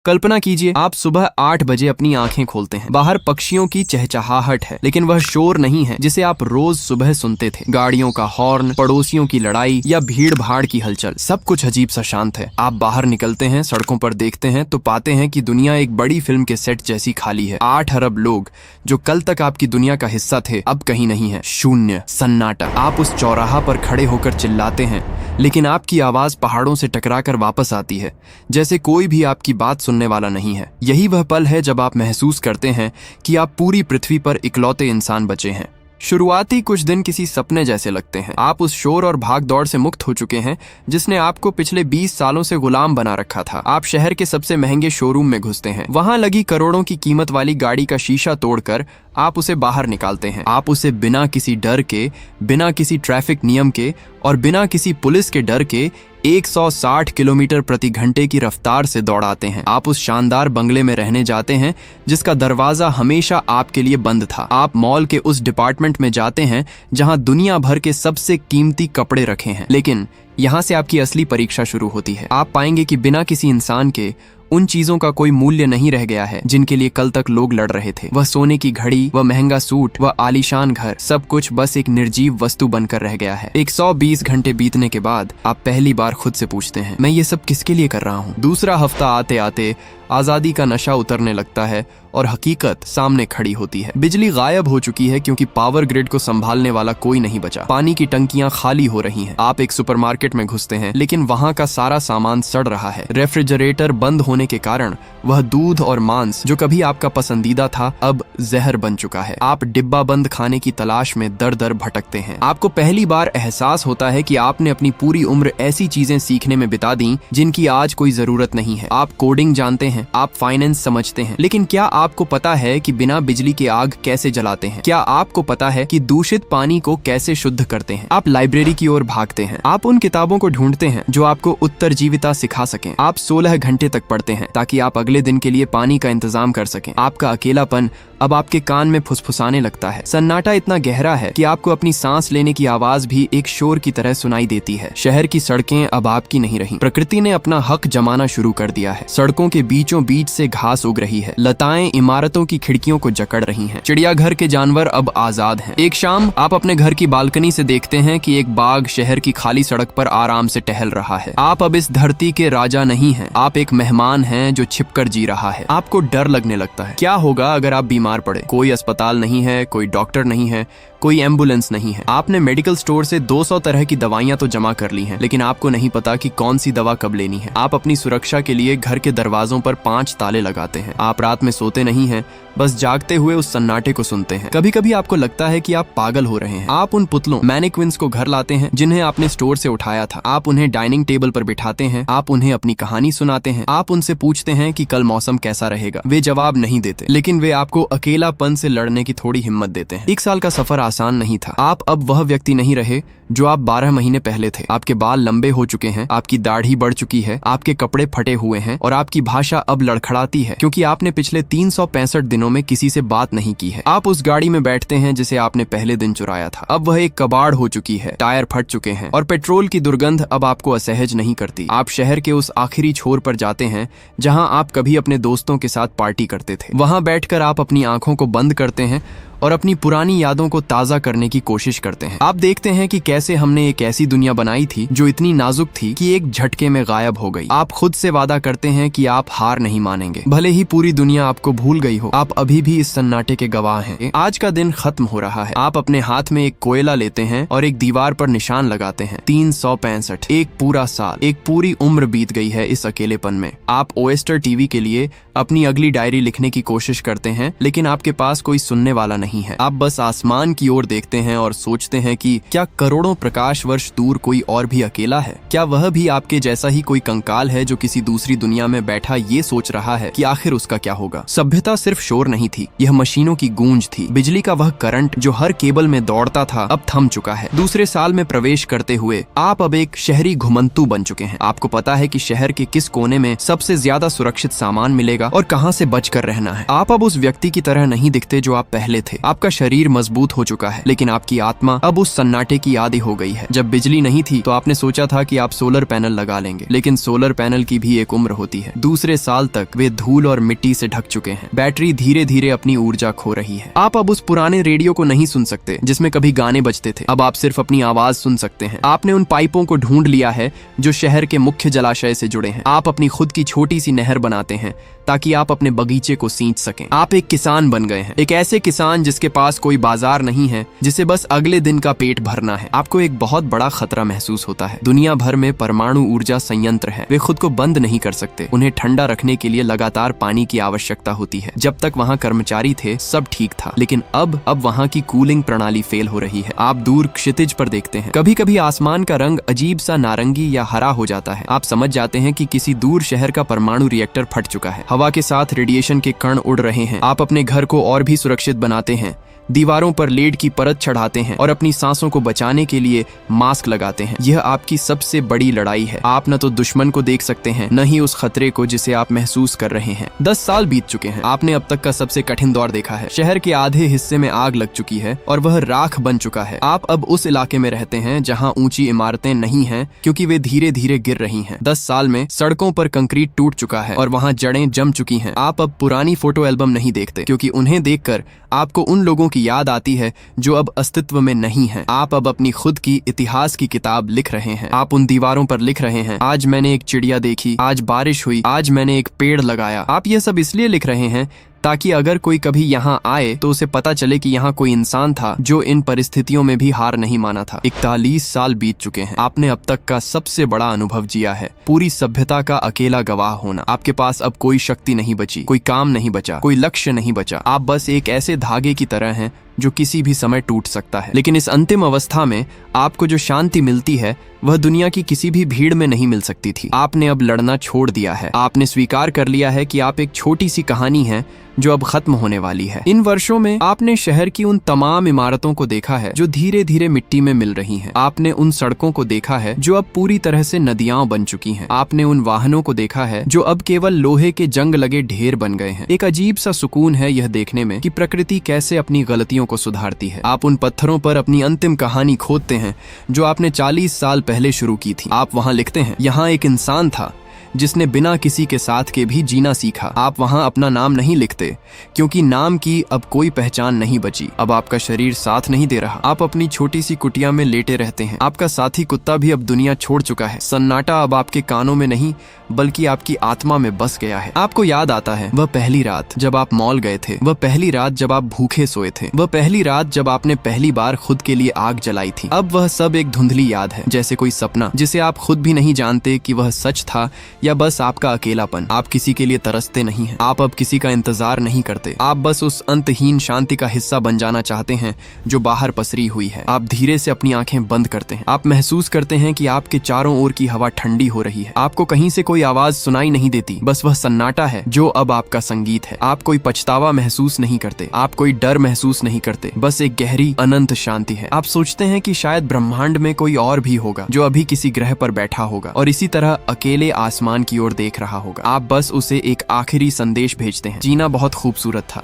कल्पना कीजिए आप सुबह 8 बजे अपनी आंखें खोलते हैं। बाहर पक्षियों की चहचहाहट है, लेकिन वह शोर नहीं है जिसे आप रोज सुबह सुनते थे। गाड़ियों का हॉर्न, पड़ोसियों की लड़ाई या भीड़ भाड़ की हलचल, सब कुछ अजीब सा शांत है। आप बाहर निकलते हैं, सड़कों पर देखते हैं तो पाते हैं कि दुनिया एक बड़ी फिल्म के सेट जैसी खाली है। 8 अरब लोग जो कल तक आपकी दुनिया का हिस्सा थे अब कहीं नहीं है। शून्य, सन्नाटा। आप उस चौराहा पर खड़े होकर चिल्लाते हैं, लेकिन आपकी आवाज पहाड़ों से टकराकर वापस आती है, जैसे कोई भी आपकी बात सुनने वाला नहीं है। यही वह पल है जब आप महसूस करते हैं कि आप पूरी पृथ्वी पर इकलौते इंसान बचे हैं। शुरुआती कुछ दिन किसी सपने जैसे लगते हैं। आप उस शोर और भाग दौड़ से मुक्त हो चुके हैं जिसने आपको पिछले 20 सालों से गुलाम बना रखा था। आप शहर के सबसे महंगे शोरूम में घुसते हैं। वहां लगी करोड़ों की कीमत वाली गाड़ी का शीशा तोड़कर आप उसे बाहर निकालते हैं। आप उसे बिना किसी डर के, बिना किसी ट्रैफिक नियम के और बिना किसी पुलिस के डर के 160 किलोमीटर प्रति घंटे की रफ्तार से दौड़ाते हैं। आप उस शानदार बंगले में रहने जाते हैं जिसका दरवाजा हमेशा आपके लिए बंद था। आप मॉल के उस डिपार्टमेंट में जाते हैं जहां दुनिया भर के सबसे कीमती कपड़े रखे हैं। लेकिन यहाँ से आपकी असली परीक्षा शुरू होती है। आप पाएंगे कि बिना किसी इंसान के उन चीजों का कोई मूल्य नहीं रह गया है जिनके लिए कल तक लोग लड़ रहे थे। वह सोने की घड़ी, वह महंगा सूट, वह आलीशान घर, सब कुछ बस एक निर्जीव वस्तु बनकर रह गया है। 120 घंटे बीतने के बाद आप पहली बार खुद से पूछते हैं, मैं ये सब किसके लिए कर रहा हूँ? दूसरा हफ्ता आते आते आजादी का नशा उतरने लगता है और हकीकत सामने खड़ी होती है। बिजली गायब हो चुकी है क्योंकि पावर ग्रिड को संभालने वाला कोई नहीं बचा। पानी की टंकियां खाली हो रही हैं। आप एक सुपरमार्केट में घुसते हैं, लेकिन वहां का सारा सामान सड़ रहा है। रेफ्रिजरेटर बंद होने के कारण वह दूध और मांस जो कभी आपका पसंदीदा था अब जहर बन चुका है। आप डिब्बा बंद खाने की तलाश में दर दर भटकते हैं। आपको पहली बार एहसास होता है कि आपने अपनी पूरी उम्र ऐसी चीजें सीखने में बिता दी जिनकी आज कोई जरूरत नहीं है। आप कोडिंग जानते हैं, आप फाइनेंस समझते हैं, लेकिन क्या आपको पता है कि बिना बिजली के आग कैसे जलाते हैं? क्या आपको पता है कि दूषित पानी को कैसे शुद्ध करते हैं? आप लाइब्रेरी की ओर भागते हैं। आप उन किताबों को ढूंढते हैं जो आपको उत्तरजीविता सिखा सकें। आप 16 घंटे तक पढ़ते हैं ताकि आप अगले दिन के लिए पानी का इंतजाम कर सकें। आपका अकेलापन अब आपके कान में फुसफुसाने लगता है। सन्नाटा इतना गहरा है कि आपको अपनी सांस लेने की आवाज भी एक शोर की तरह सुनाई देती है। शहर की सड़कें अब आपकी नहीं रही। प्रकृति ने अपना हक जमाना शुरू कर दिया है। सड़कों के बीचों बीच से घास उग रही है। लताएं इमारतों की खिड़कियों को जकड़ रही हैं। चिड़ियाघर के जानवर अब आजाद हैं। एक शाम आप अपने घर की बालकनी से देखते हैं कि एक बाघ शहर की खाली सड़क पर आराम से टहल रहा है। आप अब इस धरती के राजा नहीं हैं। आप एक मेहमान हैं जो छिपकर जी रहा है। आपको डर लगने लगता है। क्या होगा अगर आप बीमार पड़े? कोई अस्पताल नहीं है, कोई डॉक्टर नहीं है, कोई एम्बुलेंस नहीं है। आपने मेडिकल स्टोर से 200 तरह की दवाइयां तो जमा कर ली हैं, लेकिन आपको नहीं पता कि कौन सी दवा कब लेनी है। आप अपनी सुरक्षा के लिए घर के दरवाजों पर 5 ताले लगाते हैं। आप रात में सोते नहीं हैं, बस जागते हुए उस सन्नाटे को सुनते हैं। कभी कभी आपको लगता है कि आप पागल हो रहे हैं। आप उन पुतलों, मैनिक्विन्स को घर लाते हैं जिन्हें आपने स्टोर से उठाया था। आप उन्हें डाइनिंग टेबल पर बिठाते हैं। आप उन्हें अपनी कहानी सुनाते हैं। आप उनसे पूछते हैं कि कल मौसम कैसा रहेगा। वे जवाब नहीं देते, लेकिन वे आपको अकेलापन से लड़ने की थोड़ी हिम्मत देते हैं। 1 साल का सफर आसान नहीं था। आप अब वह व्यक्ति नहीं रहे जो आप 12 महीने पहले थे। आपके बाल लंबे हो चुके हैं, आपकी दाढ़ी बढ़ चुकी है, आपके कपड़े फटे हुए हैं और आपकी भाषा अब लड़खड़ाती है क्योंकि आपने पिछले 365 दिनों में किसी से बात नहीं की है। आप उस गाड़ी में बैठते हैं जिसे आपने पहले दिन चुराया था। अब वह एक कबाड़ हो चुकी है, टायर फट चुके हैं और पेट्रोल की दुर्गंध अब आपको असहज नहीं करती। आप शहर के उस आखिरी छोर पर जाते हैं जहां आप कभी अपने दोस्तों के साथ पार्टी करते थे। वहां बैठकर आप अपनी आंखों को बंद करते हैं और अपनी पुरानी यादों को ताज़ा करने की कोशिश करते हैं। आप देखते हैं कि कैसे हमने एक ऐसी दुनिया बनाई थी जो इतनी नाजुक थी कि एक झटके में गायब हो गई। आप खुद से वादा करते हैं कि आप हार नहीं मानेंगे, भले ही पूरी दुनिया आपको भूल गई हो। आप अभी भी इस सन्नाटे के गवाह हैं। आज का दिन खत्म हो रहा है। आप अपने हाथ में एक कोयला लेते हैं और एक दीवार पर निशान लगाते हैं। 365, एक पूरा साल, एक पूरी उम्र बीत गई है इस अकेलेपन में। आप ओएस्टर टीवी के लिए अपनी अगली डायरी लिखने की कोशिश करते हैं, लेकिन आपके पास कोई सुनने वाला नहीं है। आप बस आसमान की ओर देखते हैं और सोचते हैं कि क्या करोड़ों प्रकाश वर्ष दूर कोई और भी अकेला है? क्या वह भी आपके जैसा ही कोई कंकाल है जो किसी दूसरी दुनिया में बैठा ये सोच रहा है कि आखिर उसका क्या होगा? सभ्यता सिर्फ शोर नहीं थी, यह मशीनों की गूंज थी। बिजली का वह करंट जो हर केबल में दौड़ता था अब थम चुका है। दूसरे साल में प्रवेश करते हुए आप अब एक शहरी घुमंतू बन चुके हैं। आपको पता है कि शहर के किस कोने में सबसे ज्यादा सुरक्षित सामान मिलेगा और कहां से बचकर रहना है। आप अब उस व्यक्ति की तरह नहीं दिखते जो आप पहले थे। आपका शरीर मजबूत हो चुका है, लेकिन आपकी आत्मा अब उस सन्नाटे की आदी हो गई है। जब बिजली नहीं थी तो आपने सोचा था कि आप सोलर पैनल लगा लेंगे, लेकिन सोलर पैनल की भी एक उम्र होती है। दूसरे साल तक वे धूल और मिट्टी से ढक चुके हैं। बैटरी धीरे धीरे अपनी ऊर्जा खो रही है। आप अब उस पुराने रेडियो को नहीं सुन सकते जिसमें कभी गाने बजते थे। अब आप सिर्फ अपनी आवाज सुन सकते हैं। आपने उन पाइपों को ढूंढ लिया है जो शहर के मुख्य जलाशय से जुड़े हैं। आप अपनी खुद की छोटी सी नहर बनाते हैं ताकि आप अपने बगीचे को सींच सकें। आप एक किसान बन गए हैं, एक ऐसे किसान जिसके पास कोई बाजार नहीं है, जिसे बस अगले दिन का पेट भरना है। आपको एक बहुत बड़ा खतरा महसूस होता है। दुनिया भर में परमाणु ऊर्जा संयंत्र है, वे खुद को बंद नहीं कर सकते। उन्हें ठंडा रखने के लिए लगातार पानी की आवश्यकता होती है। जब तक वहाँ कर्मचारी थे सब ठीक था, लेकिन अब वहाँ की कूलिंग प्रणाली फेल हो रही है। आप दूर क्षितिज पर देखते हैं, कभी कभी आसमान का रंग अजीब सा नारंगी या हरा हो जाता है। आप समझ जाते हैं कि किसी दूर शहर का परमाणु रिएक्टर फट चुका है। हवा के साथ रेडिएशन के कण उड़ रहे हैं। आप अपने घर को और भी सुरक्षित बनाते हैं, दीवारों पर लेड की परत चढ़ाते हैं और अपनी सांसों को बचाने के लिए मास्क लगाते हैं। यह आपकी सबसे बड़ी लड़ाई है। आप न तो दुश्मन को देख सकते हैं, न ही उस खतरे को जिसे आप महसूस कर रहे हैं। 10 साल बीत चुके हैं। आपने अब तक का सबसे कठिन दौर देखा है। शहर के आधे हिस्से में आग लग चुकी है और वह राख बन चुका है। आप अब उस इलाके में रहते हैं जहाँ ऊंची इमारतें नहीं हैं, क्योंकि वे धीरे धीरे गिर रही हैं। 10 साल में सड़कों पर कंक्रीट टूट चुका है और वहाँ जड़ें जम चुकी हैं। आप अब पुरानी फोटो एल्बम नहीं देखते, क्योंकि उन्हें देखकर आपको उन लोगों की याद आती है जो अब अस्तित्व में नहीं है। आप अब अपनी खुद की इतिहास की किताब लिख रहे हैं। आप उन दीवारों पर लिख रहे हैं, आज मैंने एक चिड़िया देखी, आज बारिश हुई, आज मैंने एक पेड़ लगाया। आप ये सब इसलिए लिख रहे हैं ताकि अगर कोई कभी यहाँ आए तो उसे पता चले कि यहाँ कोई इंसान था जो इन परिस्थितियों में भी हार नहीं माना था। 41 साल बीत चुके हैं। आपने अब तक का सबसे बड़ा अनुभव जिया है, पूरी सभ्यता का अकेला गवाह होना। आपके पास अब कोई शक्ति नहीं बची, कोई काम नहीं बचा, कोई लक्ष्य नहीं बचा। आप बस एक ऐसे धागे की तरह हैं जो किसी भी समय टूट सकता है। लेकिन इस अंतिम अवस्था में आपको जो शांति मिलती है वह दुनिया की किसी भी भीड़ में नहीं मिल सकती थी। आपने अब लड़ना छोड़ दिया है। आपने स्वीकार कर लिया है कि आप एक छोटी सी कहानी है जो अब खत्म होने वाली है। इन वर्षों में आपने शहर की उन तमाम इमारतों को देखा है जो धीरे धीरे मिट्टी में मिल रही हैं। आपने उन सड़कों को देखा है जो अब पूरी तरह से नदियां बन चुकी हैं। आपने उन वाहनों को देखा है जो अब केवल लोहे के जंग लगे ढेर बन गए हैं। एक अजीब सा सुकून है यह देखने में कि प्रकृति कैसे अपनी गलतियों को सुधारती है। आप उन पत्थरों पर अपनी अंतिम कहानी खोदते हैं जो आपने 40 साल पहले शुरू की थी। आप वहां लिखते हैं, यहाँ एक इंसान था जिसने बिना किसी के साथ के भी जीना सीखा। आप वहां अपना नाम नहीं लिखते, क्योंकि नाम की अब कोई पहचान नहीं बची। अब आपका शरीर साथ नहीं दे रहा। आप अपनी छोटी सी कुटिया में लेटे रहते हैं। आपका साथी कुत्ता भी अब दुनिया छोड़ चुका है। सन्नाटा अब आपके कानों में नहीं बल्कि आपकी आत्मा में बस गया है। आपको याद आता है वह पहली रात जब आप मॉल गए थे, वह पहली रात जब आप भूखे सोए थे, वह पहली रात जब आपने पहली बार खुद के लिए आग जलाई थी। अब वह सब एक धुंधली याद है, जैसे कोई सपना जिसे आप खुद भी नहीं जानते कि वह सच था या बस आपका अकेलापन। आप किसी के लिए तरसते नहीं हैं। आप अब किसी का इंतजार नहीं करते। आप बस उस अंतहीन शांति का हिस्सा बन जाना चाहते हैं जो बाहर पसरी हुई है। आप धीरे से अपनी आंखें बंद करते हैं। आप महसूस करते हैं कि आपके चारों ओर की हवा ठंडी हो रही है। आपको कहीं से कोई आवाज सुनाई नहीं देती, बस वह सन्नाटा है जो अब आपका संगीत है। आप कोई पछतावा महसूस नहीं करते, आप कोई डर महसूस नहीं करते, बस एक गहरी अनंत शांति है। आप सोचते हैं कि शायद ब्रह्मांड में कोई और भी होगा जो अभी किसी ग्रह पर बैठा होगा और इसी तरह अकेले आसमान की ओर देख रहा होगा। आप बस उसे एक आखिरी संदेश भेजते हैं, जीना बहुत खूबसूरत था।